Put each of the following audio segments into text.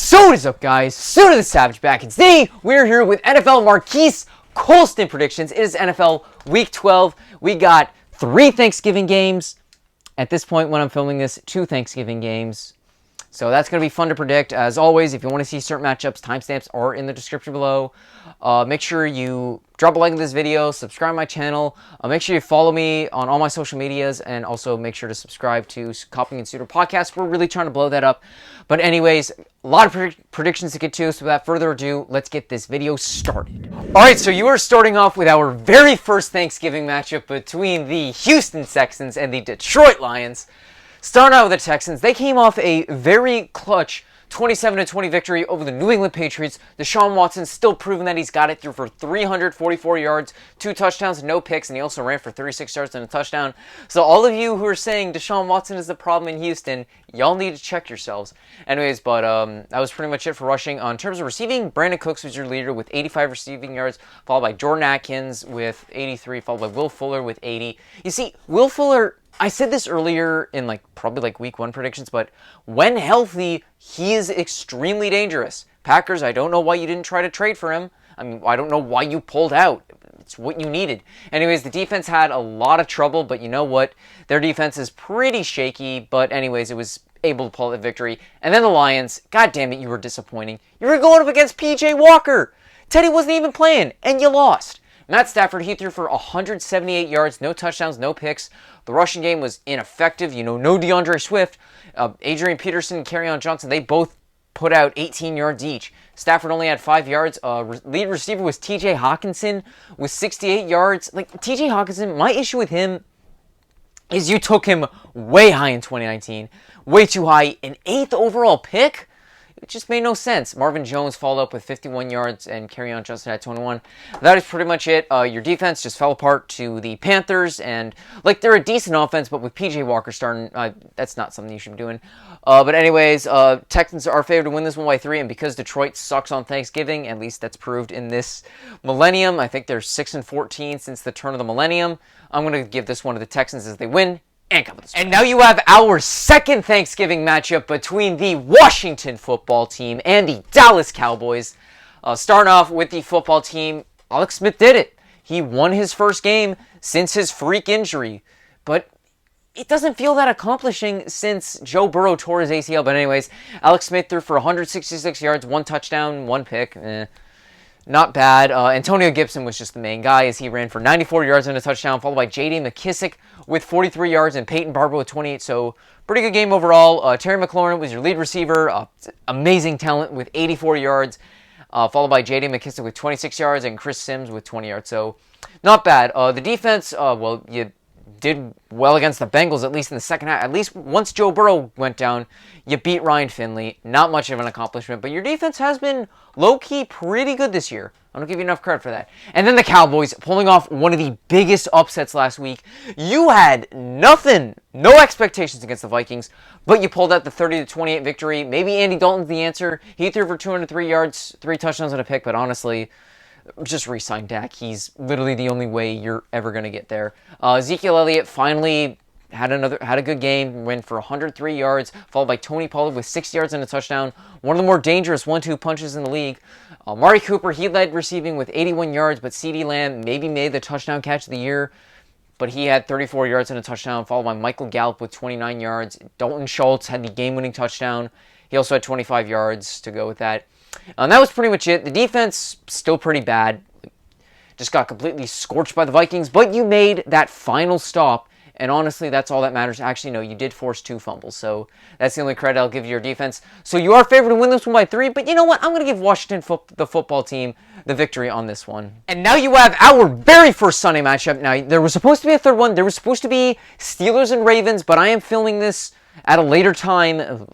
So what is up, guys? Souter the Savage back, and today we're here with NFL Marquise Colston predictions. It is NFL Week 12. We got 3 Thanksgiving games. At this point when I'm filming this, 2 Thanksgiving games. So that's going to be fun to predict. As always, if you want to see certain matchups, timestamps are in the description below. Make sure you drop a like on this video, subscribe to my channel. Make sure you follow me on all my social medias, and also make sure to subscribe to Copying and Souter podcast. We're really trying to blow that up. But anyways, a lot of predictions to get to, so without further ado, let's get this video started. Alright, so you are starting off with our very first Thanksgiving matchup between the Houston Texans and the Detroit Lions. Starting out with the Texans, they came off a very clutch 27-20 victory over the New England Patriots. Deshaun Watson still proving that he's got it, through for 344 yards, 2 touchdowns, no picks, and he also ran for 36 yards and a touchdown. So all of you who are saying Deshaun Watson is the problem in Houston, y'all need to check yourselves. Anyways, but that was pretty much it for rushing. In terms of receiving, Brandon Cooks was your leader with 85 receiving yards, followed by Jordan Atkins with 83, followed by Will Fuller with 80. You see, Will Fuller, I said this earlier in probably week 1 predictions, but when healthy, he is extremely dangerous. Packers, I don't know why you didn't try to trade for him. I mean, I don't know why you pulled out. It's what you needed. Anyways, the defense had a lot of trouble, but you know what? Their defense is pretty shaky, but anyways, it was able to pull the victory. And then the Lions, god damn it, you were disappointing. You were going up against P.J. Walker. Teddy wasn't even playing, and you lost. Matt Stafford, he threw for 178 yards, no touchdowns, no picks. The rushing game was ineffective. You know, no DeAndre Swift. Adrian Peterson and Kerryon Johnson, they both put out 18 yards each. Stafford only had 5 yards. Lead receiver was T.J. Hawkinson with 68 yards. T.J. Hawkinson, my issue with him is you took him way high in 2019. Way too high. An 8th overall pick? It just made no sense. Marvin Jones followed up with 51 yards, and Kerryon Johnson had 21. That is pretty much it. Your defense just fell apart to the Panthers, and they're a decent offense, but with P.J. Walker starting, that's not something you should be doing. But anyways, Texans are favored to win this one by 3, and because Detroit sucks on Thanksgiving, at least that's proved in this millennium. I think they're 6-14 since the turn of the millennium. I'm going to give this one to the Texans as they win. And now you have our second Thanksgiving matchup between the Washington football team and the Dallas Cowboys. Starting off with the football team, Alex Smith did it. He won his first game since his freak injury. But it doesn't feel that accomplishing since Joe Burrow tore his ACL. But anyways, Alex Smith threw for 166 yards, 1 touchdown, 1 pick. Not bad. Antonio Gibson was just the main guy as he ran for 94 yards and a touchdown, followed by J.D. McKissick with 43 yards and Peyton Barber with 28. So pretty good game overall. Terry McLaurin was your lead receiver. Amazing talent with 84 yards, followed by J.D. McKissick with 26 yards and Chris Sims with 20 yards. So not bad. The defense, well, you did well against the Bengals, at least in the second half. At least once Joe Burrow went down, you beat Ryan Finley. Not much of an accomplishment, but your defense has been low-key pretty good this year. I don't give you enough credit for that. And then the Cowboys pulling off one of the biggest upsets last week. You had nothing, no expectations against the Vikings, but you pulled out the 30-28 victory. Maybe Andy Dalton's the answer. He threw for 203 yards, 3 touchdowns and a pick, but honestly, just re-sign Dak. He's literally the only way you're ever going to get there. Ezekiel Elliott finally had a good game, went for 103 yards, followed by Tony Pollard with 6 yards and a touchdown. One of the more dangerous 1-2 punches in the league. Amari Cooper, he led receiving with 81 yards, but CeeDee Lamb maybe made the touchdown catch of the year, but he had 34 yards and a touchdown, followed by Michael Gallup with 29 yards. Dalton Schultz had the game-winning touchdown. He also had 25 yards to go with that. And that was pretty much it. The defense, still pretty bad. Just got completely scorched by the Vikings, but you made that final stop, and honestly, that's all that matters. Actually, no, you did force 2 fumbles, so that's the only credit I'll give your defense. So you are favored to win this one by 3, but you know what? I'm going to give Washington, the football team, the victory on this one. And now you have our very first Sunday matchup. Now, there was supposed to be a third one. There was supposed to be Steelers and Ravens, but I am filming this at a later time,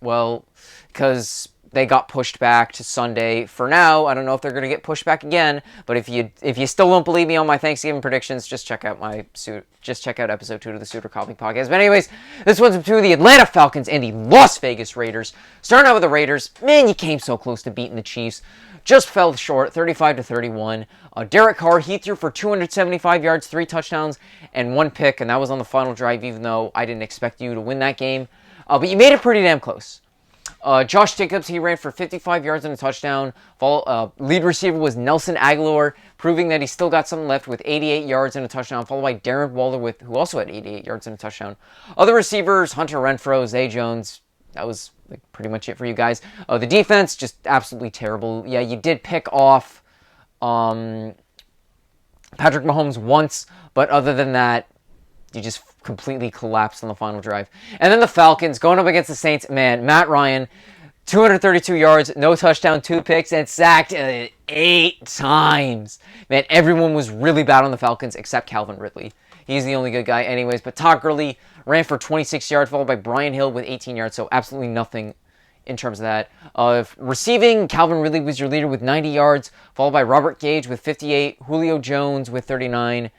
well, because they got pushed back to Sunday. For now, I don't know if they're going to get pushed back again, but if you still don't believe me on my Thanksgiving predictions, just check out episode 2 of the Souter Copy podcast. But anyways, this one's between the Atlanta Falcons and the Las Vegas Raiders. Starting out with the Raiders, man, you came so close to beating the Chiefs. Just fell short, 35-31. Derek Carr, he threw for 275 yards, 3 touchdowns, and 1 pick, and that was on the final drive, even though I didn't expect you to win that game. But you made it pretty damn close. Josh Jacobs, he ran for 55 yards and a touchdown. Lead receiver was Nelson Aguilar, proving that he still got something left with 88 yards and a touchdown, followed by Darren Waller, who also had 88 yards and a touchdown. Other receivers, Hunter Renfrow, Zay Jones. That was pretty much it for you guys. The defense, just absolutely terrible. Yeah, you did pick off Patrick Mahomes once, but other than that, you just completely collapsed on the final drive. And then the Falcons going up against the Saints. Man, Matt Ryan, 232 yards, no touchdown, 2 picks, and sacked 8 times. Man, everyone was really bad on the Falcons except Calvin Ridley. He's the only good guy anyways. But Todd Gurley ran for 26 yards, followed by Brian Hill with 18 yards, so absolutely nothing in terms of that. Receiving, Calvin Ridley was your leader with 90 yards, followed by Robert Gage with 58, Julio Jones with 39,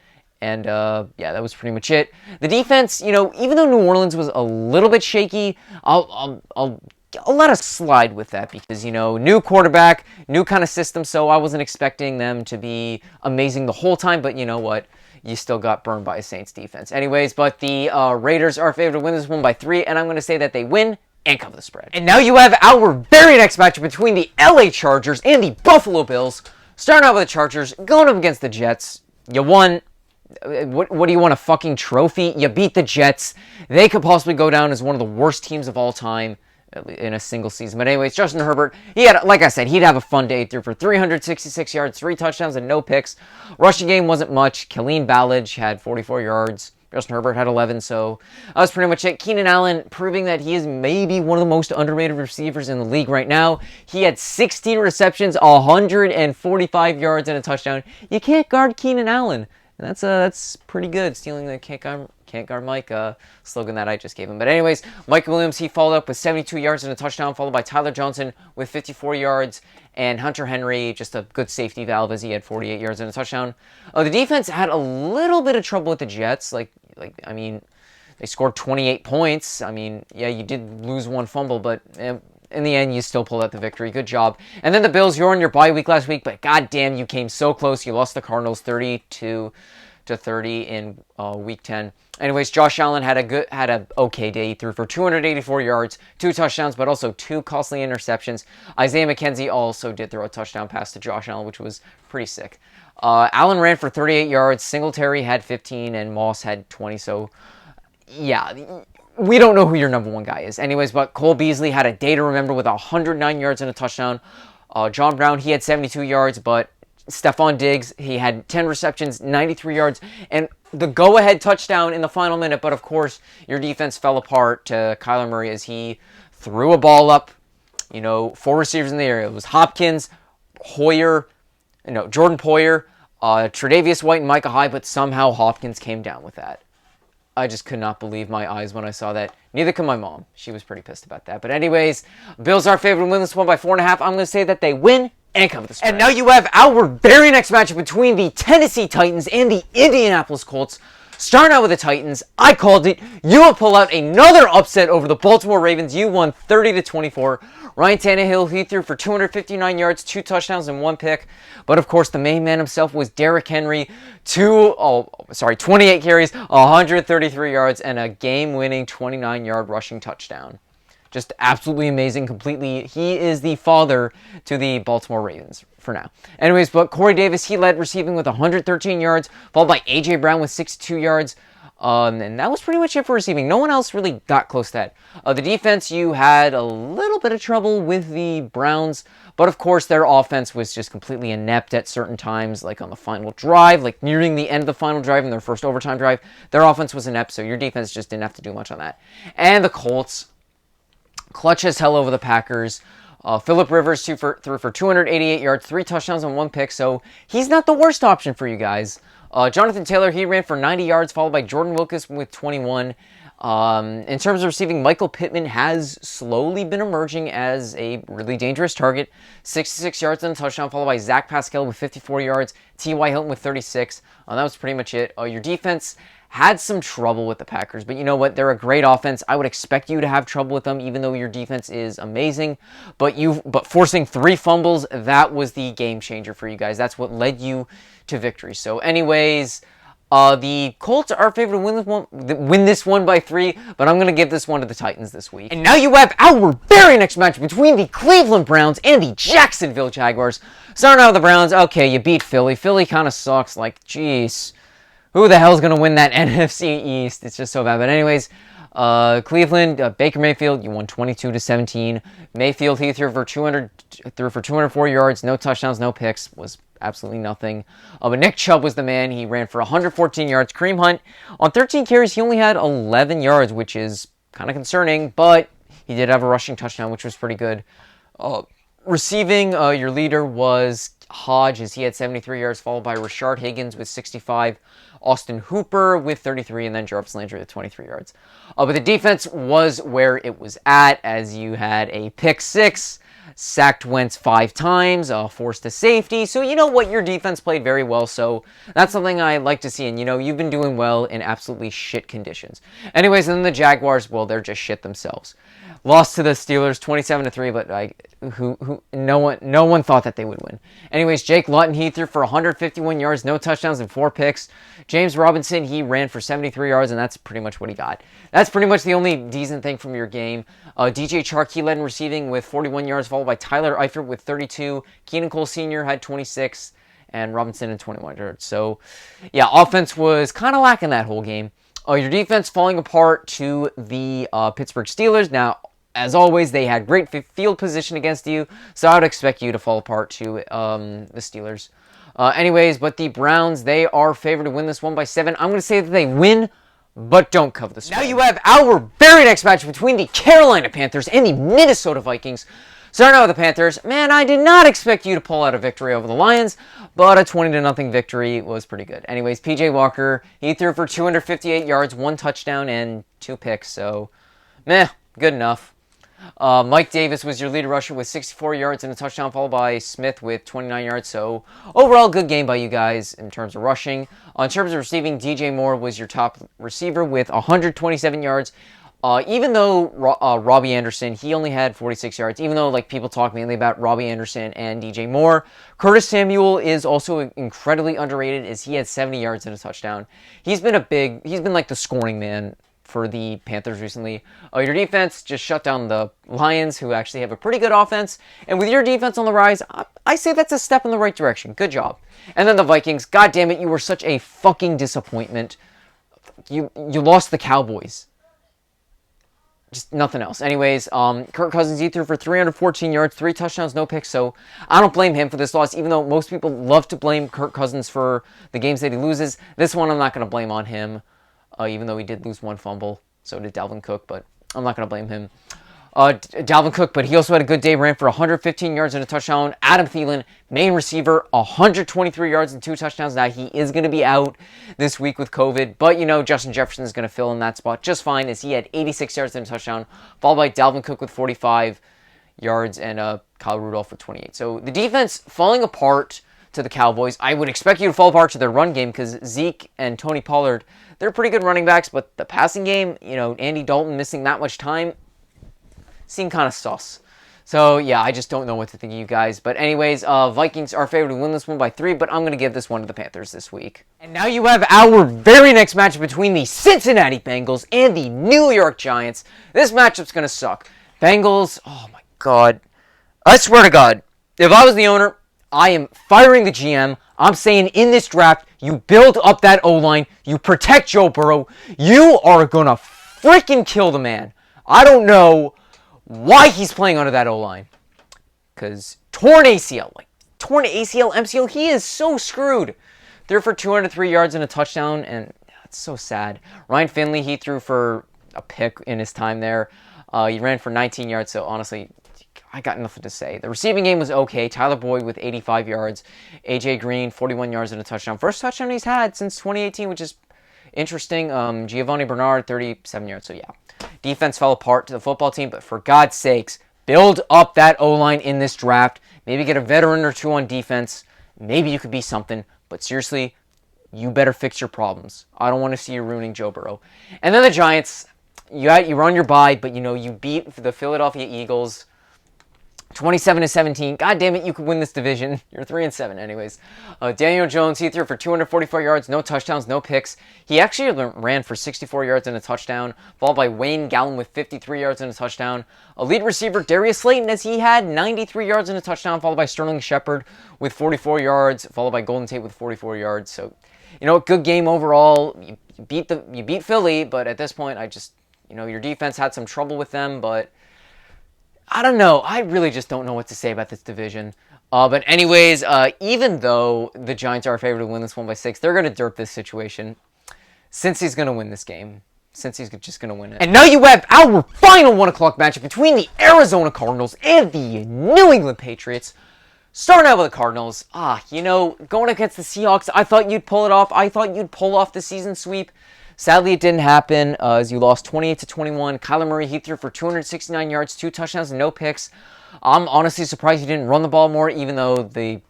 and yeah, that was pretty much it. The defense, even though New Orleans was a little bit shaky, I'll let us slide with that because, new quarterback, new kind of system, so I wasn't expecting them to be amazing the whole time, but you know what? You still got burned by a Saints defense. Anyways, but the Raiders are favored to win this one by 3, and I'm going to say that they win and cover the spread. And now you have our very next matchup between the LA Chargers and the Buffalo Bills. Starting out with the Chargers, going up against the Jets. You won. What do you want, a fucking trophy? You beat the Jets. They could possibly go down as one of the worst teams of all time in a single season. But anyways, Justin Herbert, like I said, he'd have a fun day. He threw for 366 yards, 3 touchdowns, and no picks. Rushing game wasn't much. Khalil Ballage had 44 yards. Justin Herbert had 11, so that was pretty much it. Keenan Allen proving that he is maybe one of the most underrated receivers in the league right now. He had 16 receptions, 145 yards, and a touchdown. You can't guard Keenan Allen. And that's pretty good, stealing the can't guard Mike slogan that I just gave him. But anyways, Mike Williams, he followed up with 72 yards and a touchdown, followed by Tyler Johnson with 54 yards, and Hunter Henry, just a good safety valve as he had 48 yards and a touchdown. The defense had a little bit of trouble with the Jets. I mean, they scored 28 points. I mean, yeah, you did lose one fumble, but in the end, you still pulled out the victory. Good job. And then the Bills, you're on your bye week last week, but goddamn, you came so close. You lost the Cardinals 32-30 in week 10. Anyways, Josh Allen had an okay day. He threw for 284 yards, 2 touchdowns, but also 2 costly interceptions. Isaiah McKenzie also did throw a touchdown pass to Josh Allen, which was pretty sick. Allen ran for 38 yards. Singletary had 15, and Moss had 20. So, yeah, we don't know who your number 1 guy is. Anyways, but Cole Beasley had a day to remember with 109 yards and a touchdown. John Brown, he had 72 yards, but Stephon Diggs, he had 10 receptions, 93 yards, and the go-ahead touchdown in the final minute. But, of course, your defense fell apart to Kyler Murray as he threw a ball up. 4 receivers in the area. It was Hopkins, Jordan Poyer, Tre'Davious White, and Micah Hyde, but somehow Hopkins came down with that. I just could not believe my eyes when I saw that. Neither could my mom. She was pretty pissed about that. But anyways, Bills are favored to win this one by 4.5. I'm going to say that they win and cover the spread. And now you have our very next matchup between the Tennessee Titans and the Indianapolis Colts. Starting out with the Titans, I called it. You will pull out another upset over the Baltimore Ravens. You won 30-24. Ryan Tannehill, he threw for 259 yards, 2 touchdowns, and 1 pick. But, of course, the main man himself was Derrick Henry. 28 carries, 133 yards, and a game-winning 29-yard rushing touchdown. Just absolutely amazing, completely. He is the father to the Baltimore Ravens for now. Anyways, but Corey Davis, he led receiving with 113 yards, followed by A.J. Brown with 62 yards. And that was pretty much it for receiving. No one else really got close to that. The defense, you had a little bit of trouble with the Browns, but of course their offense was just completely inept at certain times, like on the final drive, like nearing the end of the final drive in their first overtime drive. Their offense was inept, so your defense just didn't have to do much on that. And the Colts, clutch as hell over the Packers. Phillip Rivers threw for 288 yards, 3 touchdowns, and 1 pick, so he's not the worst option for you guys. Jonathan Taylor, he ran for 90 yards, followed by Jordan Wilkins with 21. In terms of receiving, Michael Pittman has slowly been emerging as a really dangerous target. 66 yards and a touchdown, followed by Zach Pascal with 54 yards, T.Y. Hilton with 36. That was pretty much it. Your defense had some trouble with the Packers, but you know what? They're a great offense. I would expect you to have trouble with them, even though your defense is amazing. But forcing 3 fumbles, that was the game changer for you guys. That's what led you to victory. So anyways, The Colts are favored to win this one by 3, but I'm going to give this one to the Titans this week. And now you have our very next match between the Cleveland Browns and the Jacksonville Jaguars. Starting out with the Browns, okay, you beat Philly. Philly kind of sucks, like, jeez. Who the hell's going to win that NFC East? It's just so bad. But anyways, Cleveland, Baker Mayfield, you won 22-17. Mayfield, he threw for 204 yards, no touchdowns, no picks, was absolutely nothing. But Nick Chubb was the man. He ran for 114 yards. Kareem Hunt, on 13 carries, he only had 11 yards, which is kind of concerning, but he did have a rushing touchdown, which was pretty good. Receiving, your leader was Hodge, as he had 73 yards, followed by Rashard Higgins with 65, Austin Hooper with 33, and then Jarvis Landry with 23 yards. But the defense was where it was at, as you had a pick 6, sacked Wentz 5 times, forced a safety. So you know what, your defense played very well, so that's something I like to see. And you know, you've been doing well in absolutely shit conditions. Anyways, and then the Jaguars, well, they're just shit themselves. Lost to the Steelers 27-3, but no one thought that they would win. Anyways, Jake Luton, he threw for 151 yards, no touchdowns, and 4 picks. James Robinson, he ran for 73 yards, and that's pretty much what he got. That's pretty much the only decent thing from your game. DJ Chark, he led in receiving with 41 yards, followed by Tyler Eifert with 32. Keenan Cole Sr. had 26, and Robinson had 21 yards. So, yeah, offense was kind of lacking that whole game. Your defense falling apart to the Pittsburgh Steelers. Now, as always, they had great field position against you, so I would expect you to fall apart to the Steelers. Anyways, but the Browns, they are favored to win this one by 7. I'm going to say that they win, but don't cover the spread. Now you have our very next match between the Carolina Panthers and the Minnesota Vikings. Starting out with the Panthers, man, I did not expect you to pull out a victory over the Lions, but a 20-0 victory was pretty good. Anyways, PJ Walker, he threw for 258 yards, 1 touchdown, and 2 picks, so meh, good enough. Mike Davis was your leader rusher with 64 yards and a touchdown, followed by Smith with 29 yards. So overall, good game by you guys in terms of rushing. In terms of receiving, DJ Moore was your top receiver with 127 yards. Even though Robbie Anderson, he only had 46 yards, even though like people talk mainly about Robbie Anderson and DJ Moore. Curtis Samuel is also incredibly underrated, as he had 70 yards and a touchdown. He's been like the scoring man for the Panthers recently. Your defense just shut down the Lions, who actually have a pretty good offense. And with your defense on the rise, I say that's a step in the right direction. Good job. And then the Vikings, god damn it, you were such a fucking disappointment. You lost the Cowboys. Just nothing else. Anyways, Kirk Cousins, he threw for 314 yards, 3 touchdowns, no picks, so I don't blame him for this loss, even though most people love to blame Kirk Cousins for the games that he loses. This one I'm not going to blame on him. Even though he did lose 1 fumble. So did Dalvin Cook, but I'm not going to blame him. Dalvin Cook, but he also had a good day, ran for 115 yards and a touchdown. Adam Thielen, main receiver, 123 yards and 2 touchdowns. Now, he is going to be out this week with COVID, but, you know, Justin Jefferson is going to fill in that spot just fine, as he had 86 yards and a touchdown, followed by Dalvin Cook with 45 yards and Kyle Rudolph with 28. So the defense falling apart to the Cowboys. I would expect you to fall apart to their run game, because Zeke and Tony Pollard, they're pretty good running backs, but the passing game, you know, Andy Dalton missing that much time seemed kind of sus. So, yeah, I just don't know what to think of you guys. But anyways, Vikings are favored to win this one by 3, but I'm going to give this one to the Panthers this week. And now you have our very next match between the Cincinnati Bengals and the New York Giants. This matchup's going to suck. Bengals, oh my god. I swear to God, if I was the owner, I am firing the GM. I'm saying in this draft, you build up that O-line, you protect Joe Burrow, you are going to freaking kill the man. I don't know why he's playing under that O-line. Because torn ACL, MCL, he is so screwed. Threw for 203 yards and a touchdown, and that's so sad. Ryan Finley, he threw for a pick in his time there. He ran for 19 yards, so honestly, I got nothing to say. The receiving game was okay. Tyler Boyd with 85 yards. AJ Green, 41 yards and a touchdown. First touchdown he's had since 2018, which is interesting. Giovanni Bernard, 37 yards. So, yeah. Defense fell apart to the football team, but for God's sakes, build up that O-line in this draft. Maybe get a veteran or 2 on defense. Maybe you could be something. But seriously, you better fix your problems. I don't want to see you ruining Joe Burrow. And then the Giants, you were on your bye, but, you know, you beat the Philadelphia Eagles 27-17. God damn it, you could win this division. You're 3-7 anyways. Daniel Jones, he threw for 244 yards, no touchdowns, no picks. He actually ran for 64 yards and a touchdown, followed by Wayne Gallon with 53 yards and a touchdown. Elite receiver Darius Slayton, as he had 93 yards and a touchdown, followed by Sterling Shepard with 44 yards, followed by Golden Tate with 44 yards. So, good game overall. You beat Philly, but at this point, your defense had some trouble with them, but I don't know. I really just don't know what to say about this division. But anyways, even though the Giants are favored to win this one by 6, they're going to derp this situation. Cincy's going to win this game. Cincy's just going to win it. And now you have our final 1 o'clock matchup between the Arizona Cardinals and the New England Patriots. Starting out with the Cardinals. Going against the Seahawks, I thought you'd pull it off. I thought you'd pull off the season sweep. Sadly, it didn't happen as you lost 28-21. Kyler Murray, he threw for 269 yards, 2 touchdowns, and no picks. I'm honestly surprised he didn't run the ball more, even though the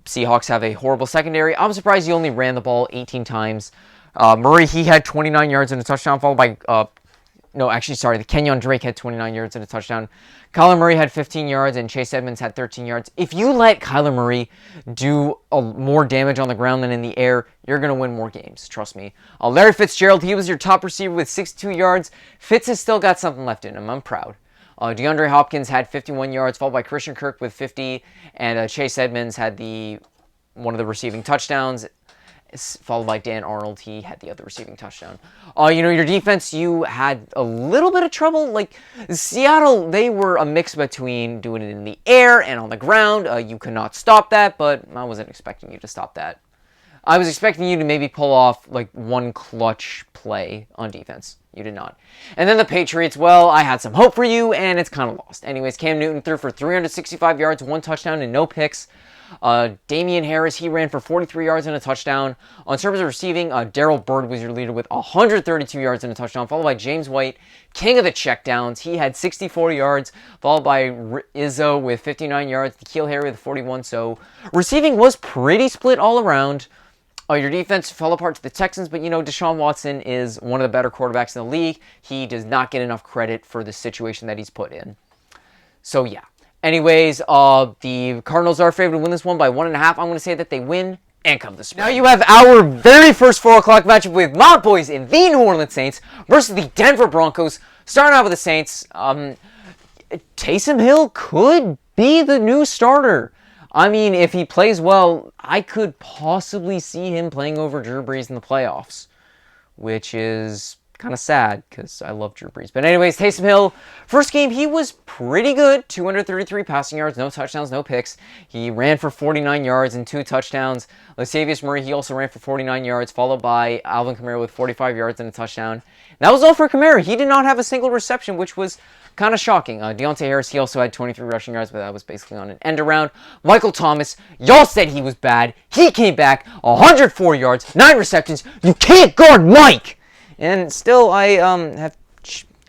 Seahawks have a horrible secondary. I'm surprised he only ran the ball 18 times. Murray, he had 29 yards and a touchdown, followed by the Kenyon Drake had 29 yards and a touchdown. Kyler Murray had 15 yards, and Chase Edmonds had 13 yards. If you let Kyler Murray do more damage on the ground than in the air, you're going to win more games. Trust me. Larry Fitzgerald, he was your top receiver with 62 yards. Fitz has still got something left in him. I'm proud. DeAndre Hopkins had 51 yards, followed by Christian Kirk with 50, and Chase Edmonds had one of the receiving touchdowns, followed by Dan Arnold. He had the other receiving touchdown. Your defense, you had a little bit of trouble. Seattle, they were a mix between doing it in the air and on the ground. You could not stop that, but I wasn't expecting you to stop that. I was expecting you to maybe pull off one clutch play on defense. You did not. And then the Patriots, well, I had some hope for you, and it's kind of lost. Anyways, Cam Newton threw for 365 yards, 1 touchdown, and no picks. Damian Harris, he ran for 43 yards and a touchdown. On terms of receiving, Darrell Byrd was your leader with 132 yards and a touchdown, followed by James White, king of the checkdowns. He had 64 yards, followed by Izzo with 59 yards, N'Keal Harry with 41. So receiving was pretty split all around. Your defense fell apart to the Texans, but Deshaun Watson is one of the better quarterbacks in the league. He does not get enough credit for the situation that he's put in. So yeah. Anyways, the Cardinals are favored to win this one by 1.5. I'm going to say that they win and cover the spread. Now you have our very first 4 o'clock matchup with my boys in the New Orleans Saints versus the Denver Broncos. Starting out with the Saints, Taysom Hill could be the new starter. If he plays well, I could possibly see him playing over Drew Brees in the playoffs, which is kind of sad because I love Drew Brees. But anyways, Taysom Hill, first game, he was pretty good. 233 passing yards, no touchdowns, no picks. He ran for 49 yards and 2 touchdowns. Latavius Murray, he also ran for 49 yards, followed by Alvin Kamara with 45 yards and a touchdown. And that was all for Kamara. He did not have a single reception, which was kind of shocking. Deontay Harris, he also had 23 rushing yards, but that was basically on an end around. Michael Thomas, y'all said he was bad. He came back, 104 yards, 9 receptions. You can't guard Mike! And still, I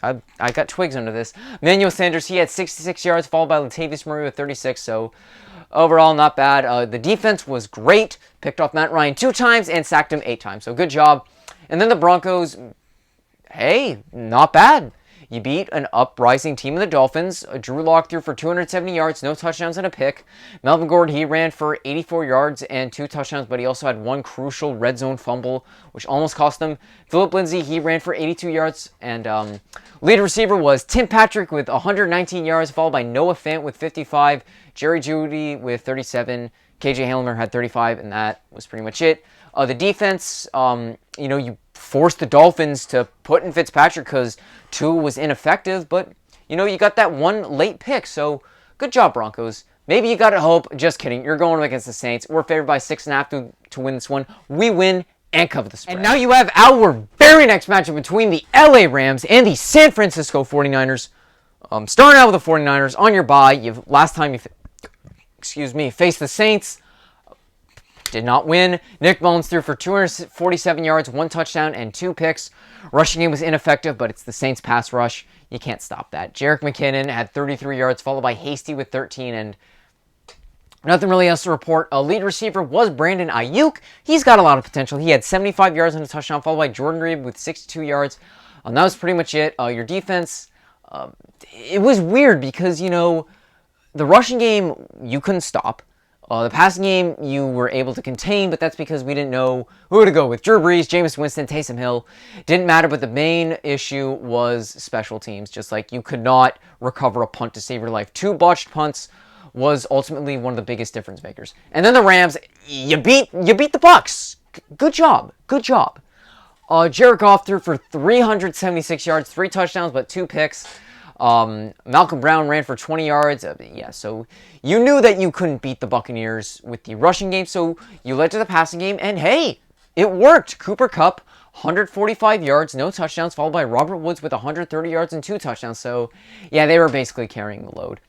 got twigs under this. Emmanuel Sanders, he had 66 yards, followed by Latavius Murray with 36. So overall, not bad. The defense was great. Picked off Matt Ryan 2 times and sacked him 8 times. So good job. And then the Broncos, hey, not bad. You beat an uprising team of the Dolphins. Drew Lock threw for 270 yards, no touchdowns and a pick. Melvin Gordon, he ran for 84 yards and 2 touchdowns, but he also had 1 crucial red zone fumble, which almost cost them. Phillip Lindsay, he ran for 82 yards, and lead receiver was Tim Patrick with 119 yards, followed by Noah Fant with 55, Jerry Jeudy with 37, KJ Hamler had 35, and that was pretty much it. The defense, you forced the Dolphins to put in Fitzpatrick because Tua was ineffective, but, you got that 1 late pick, so good job, Broncos. Maybe you got to hope. Just kidding. You're going against the Saints. We're favored by 6.5 to win this one. We win and cover the spread. And now you have our very next matchup between the LA Rams and the San Francisco 49ers. Starting out with the 49ers on your bye. Last time you faced the Saints, did not win. Nick Mullins threw for 247 yards, 1 touchdown, and 2 picks. Rushing game was ineffective, but it's the Saints pass rush. You can't stop that. Jerick McKinnon had 33 yards, followed by Hasty with 13, and nothing really else to report. A lead receiver was Brandon Ayuk. He's got a lot of potential. He had 75 yards and a touchdown, followed by Jordan Reed with 62 yards. That was pretty much it. Your defense, It was weird because, the rushing game, you couldn't stop. The passing game, you were able to contain, but that's because we didn't know who to go with. Drew Brees, Jameis Winston, Taysom Hill. Didn't matter, but the main issue was special teams. Just like you could not recover a punt to save your life. 2 botched punts was ultimately one of the biggest difference makers. And then the Rams, you beat the Bucs. Good job. Good job. Jared Goff threw for 376 yards, 3 touchdowns, but 2 picks. Malcolm Brown ran for 20 yards. So you knew that you couldn't beat the Buccaneers with the rushing game, so you led to the passing game, and hey, it worked. Cooper Kupp, 145 yards, no touchdowns, followed by Robert Woods with 130 yards and 2 touchdowns. So, yeah, they were basically carrying the load.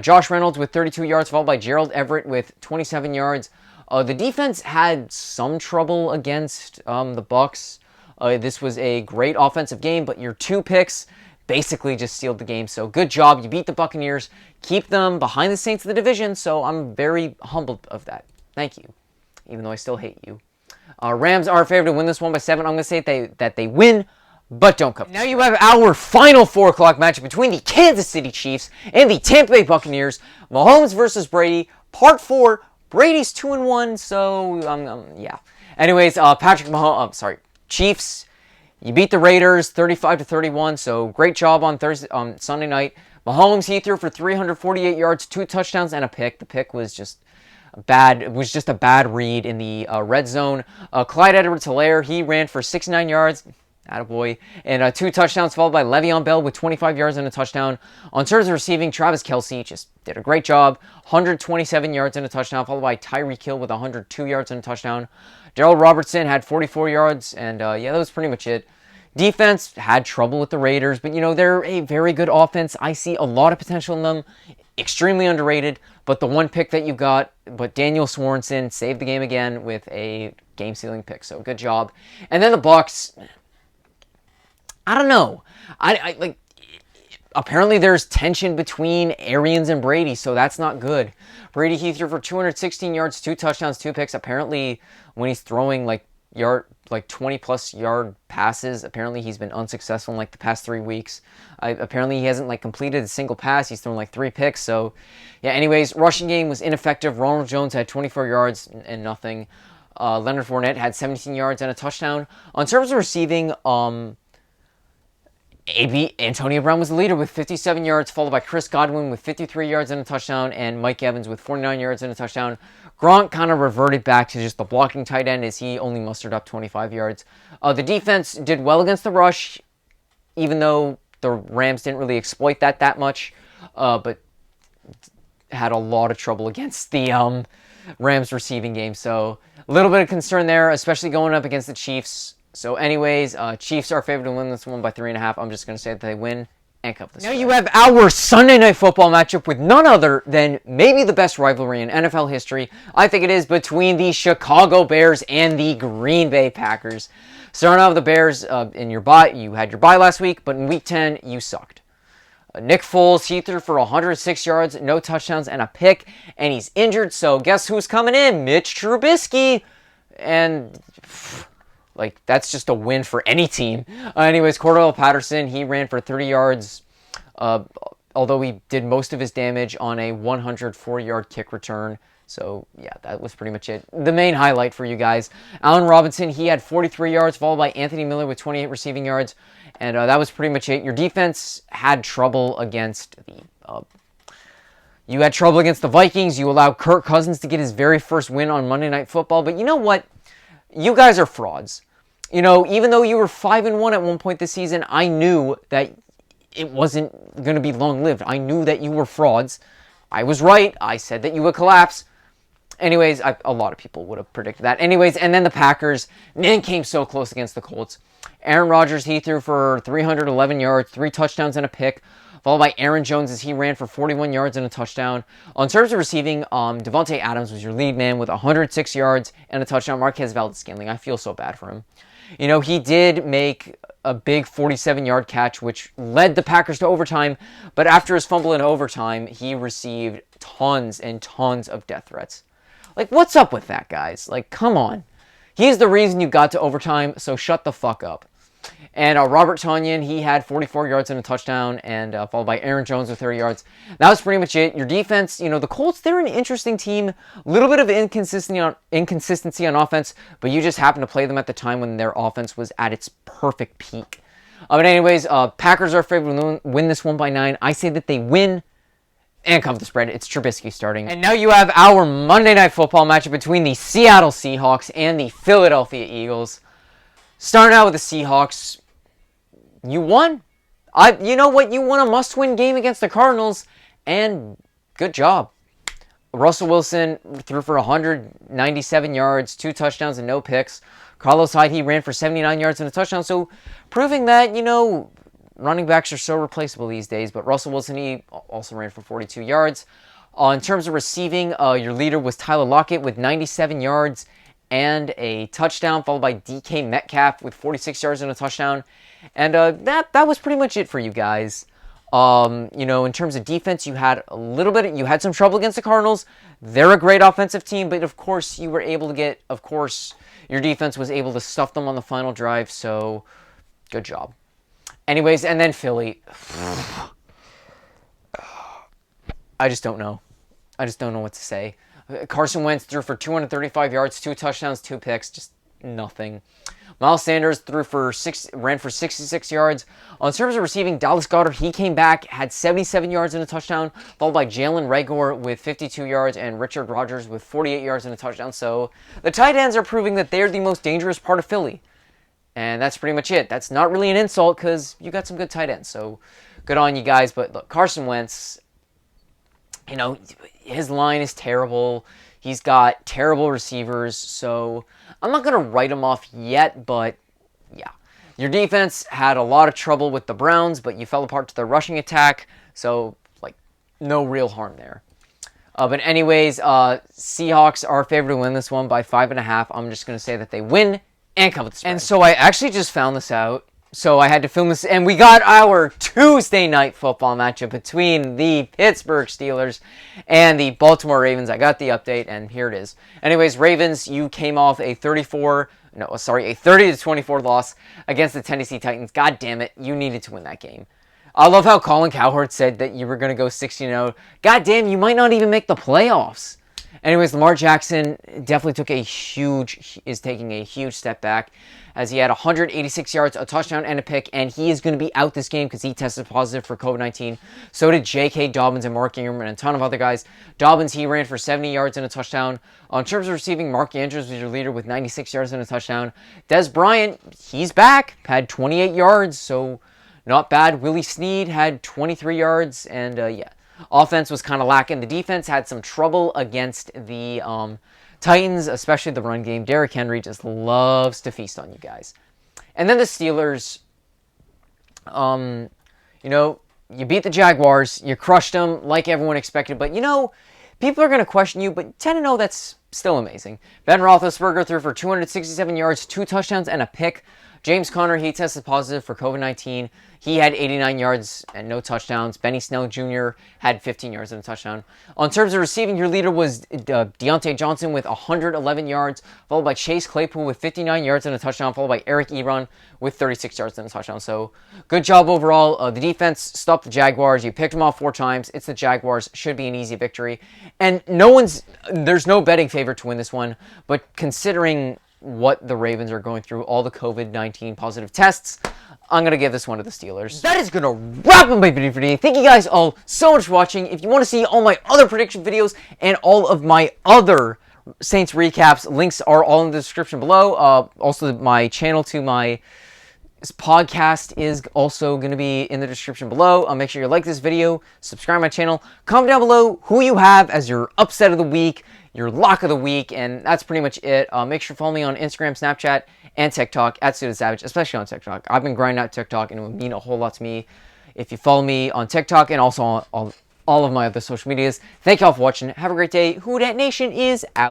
Josh Reynolds with 32 yards, followed by Gerald Everett with 27 yards. The defense had some trouble against the Bucs. This was a great offensive game, but your 2 picks basically just sealed the game. So good job. You beat the Buccaneers. Keep them behind the Saints of the division. So I'm very humbled of that. Thank you. Even though I still hate you. Rams are favored to win this one by 7. I'm going to say that they win, but don't cover. Now you have our final 4 o'clock matchup between the Kansas City Chiefs and the Tampa Bay Buccaneers. Mahomes versus Brady. Part 4. Brady's 2-1. So, yeah. Anyways, Patrick Mahomes. Chiefs. You beat the Raiders 35-31, so great job on Sunday night. Mahomes, he threw for 348 yards, 2 touchdowns, and a pick. The pick was just bad. It was just a bad read in the red zone. Clyde Edwards-Helaire, he ran for 69 yards. Attaboy. And 2 touchdowns, followed by Le'Veon Bell with 25 yards and a touchdown. On terms of receiving, Travis Kelce just did a great job. 127 yards and a touchdown, followed by Tyreek Hill with 102 yards and a touchdown. Darrell Robertson had 44 yards, and that was pretty much it. Defense had trouble with the Raiders, but they're a very good offense. I see a lot of potential in them. Extremely underrated, but the one pick that you got, but Daniel Sorensen saved the game again with a game-sealing pick, so good job. And then the Bucs, I don't know. Apparently there's tension between Arians and Brady, so that's not good. Brady, he threw for 216 yards, 2 touchdowns, 2 picks. Apparently, when he's throwing 20-plus yard passes, apparently he's been unsuccessful in the past 3 weeks. Apparently he hasn't completed a single pass. He's thrown 3 picks. So, yeah. Anyways, rushing game was ineffective. Ronald Jones had 24 yards and nothing. Leonard Fournette had 17 yards and a touchdown. On terms of receiving, Antonio Brown was the leader with 57 yards, followed by Chris Godwin with 53 yards and a touchdown, and Mike Evans with 49 yards and a touchdown. Gronk kind of reverted back to just the blocking tight end as he only mustered up 25 yards. The defense did well against the rush, even though the Rams didn't really exploit that much, but had a lot of trouble against the Rams receiving game. So a little bit of concern there, especially going up against the Chiefs. So anyways, Chiefs are favored to win this one by 3.5. I'm just going to say that they win and cover this. Now you have our Sunday Night Football matchup with none other than maybe the best rivalry in NFL history. I think it is between the Chicago Bears and the Green Bay Packers. Starting out with the Bears, you had your bye last week, but in Week 10, you sucked. Nick Foles, he threw for 106 yards, no touchdowns, and a pick, and he's injured, so guess who's coming in? Mitch Trubisky. And that's just a win for any team. Anyways, Cordell Patterson, he ran for 30 yards, although he did most of his damage on a 104-yard kick return. So, yeah, that was pretty much it. The main highlight for you guys. Allen Robinson, he had 43 yards, followed by Anthony Miller with 28 receiving yards. And that was pretty much it. Your defense had trouble against the Vikings. You allowed Kirk Cousins to get his very first win on Monday Night Football. But you know what? You guys are frauds. Even though you were 5-1 at one point this season, I knew that it wasn't going to be long-lived. I knew that you were frauds. I was right. I said that you would collapse. Anyways, a lot of people would have predicted that. Anyways, and then the Packers, came so close against the Colts. Aaron Rodgers, he threw for 311 yards, 3 touchdowns and a pick, followed by Aaron Jones as he ran for 41 yards and a touchdown. On terms of receiving, Devontae Adams was your lead man with 106 yards and a touchdown. Marquez Valdes-Scantling, I feel so bad for him. He did make a big 47-yard catch, which led the Packers to overtime, but after his fumble in overtime, he received tons and tons of death threats. What's up with that, guys? Come on. He's the reason you got to overtime, so shut the fuck up. And Robert Tonyan, he had 44 yards and a touchdown, and followed by Aaron Jones with 30 yards. That was pretty much it. Your defense, the Colts, they're an interesting team. A little bit of inconsistency on offense, but you just happened to play them at the time when their offense was at its perfect peak. But anyways, Packers are favored to win this one by 9. I say that they win and cover the spread. It's Trubisky starting. And now you have our Monday Night Football matchup between the Seattle Seahawks and the Philadelphia Eagles. Starting out with the Seahawks, you won. You know what? You won a must-win game against the Cardinals, and good job. Russell Wilson threw for 197 yards, 2 touchdowns, and no picks. Carlos Hyde, he ran for 79 yards and a touchdown, so proving that, running backs are so replaceable these days. But Russell Wilson, he also ran for 42 yards. In terms of receiving, your leader was Tyler Lockett with 97 yards and a touchdown, followed by DK Metcalf with 46 yards and a touchdown. And that was pretty much it for you guys. In terms of defense, you had some trouble against the Cardinals. They're a great offensive team, but of course you were able to your defense was able to stuff them on the final drive, so good job. Anyways, and then Philly. I just don't know. I just don't know what to say. Carson Wentz threw for 235 yards, 2 touchdowns, 2 picks, just nothing. Miles Sanders ran for 66 yards. In terms of receiving, Dallas Goedert, he came back, had 77 yards and a touchdown, followed by Jalen Reagor with 52 yards and Richard Rodgers with 48 yards and a touchdown. So the tight ends are proving that they're the most dangerous part of Philly. And that's pretty much it. That's not really an insult because you got some good tight ends. So good on you guys. But look, Carson Wentz, his line is terrible. He's got terrible receivers, so I'm not going to write him off yet, but yeah. Your defense had a lot of trouble with the Browns, but you fell apart to their rushing attack, so, no real harm there. But anyways, Seahawks are favored to win this one by 5.5. I'm just going to say that they win and cover the spread. And so I actually just found this out. So I had to film this, and we got our Tuesday night football matchup between the Pittsburgh Steelers and the Baltimore Ravens. I got the update, and here it is. Anyways, Ravens, you came off a 30-24 loss against the Tennessee Titans. God damn it, you needed to win that game. I love how Colin Cowherd said that you were going to go 16-0. God damn, you might not even make the playoffs. Anyways, Lamar Jackson definitely is taking a huge step back as he had 186 yards, a touchdown, and a pick, and he is going to be out this game because he tested positive for COVID-19. So did J.K. Dobbins and Mark Ingram and a ton of other guys. Dobbins, he ran for 70 yards and a touchdown. In terms of receiving, Mark Andrews was your leader with 96 yards and a touchdown. Des Bryant, he's back, had 28 yards, so not bad. Willie Snead had 23 yards, and yeah. Offense was kind of lacking. The defense had some trouble against the Titans, especially the run game. Derrick Henry just loves to feast on you guys. And then the Steelers, you beat the Jaguars. You crushed them like everyone expected. But, people are going to question you, but 10-0, that's still amazing. Ben Roethlisberger threw for 267 yards, 2 touchdowns, and a pick. James Conner, he tested positive for COVID-19. He had 89 yards and no touchdowns. Benny Snell Jr. had 15 yards and a touchdown. In terms of receiving, your leader was Deontay Johnson with 111 yards, followed by Chase Claypool with 59 yards and a touchdown, followed by Eric Ebron with 36 yards and a touchdown. So, good job overall. The defense stopped the Jaguars. You picked them off 4 times. It's the Jaguars. Should be an easy victory. And there's no betting favorite to win this one, but considering what the Ravens are going through, all the COVID-19 positive tests, I'm going to give this one to the Steelers. That is going to wrap up my video for today. Thank you guys all so much for watching. If you want to see all my other prediction videos and all of my other Saints recaps, links are all in the description below. Also, my channel to my podcast is also going to be in the description below. Make sure you like this video, subscribe to my channel, comment down below who you have as your upset of the week, your lock of the week, and that's pretty much it. Make sure to follow me on Instagram, Snapchat, and TikTok at Souter Savage, especially on TikTok. I've been grinding out TikTok, and it would mean a whole lot to me if you follow me on TikTok and also on all of my other social medias. Thank you all for watching. Have a great day. Who Dat Nation is out.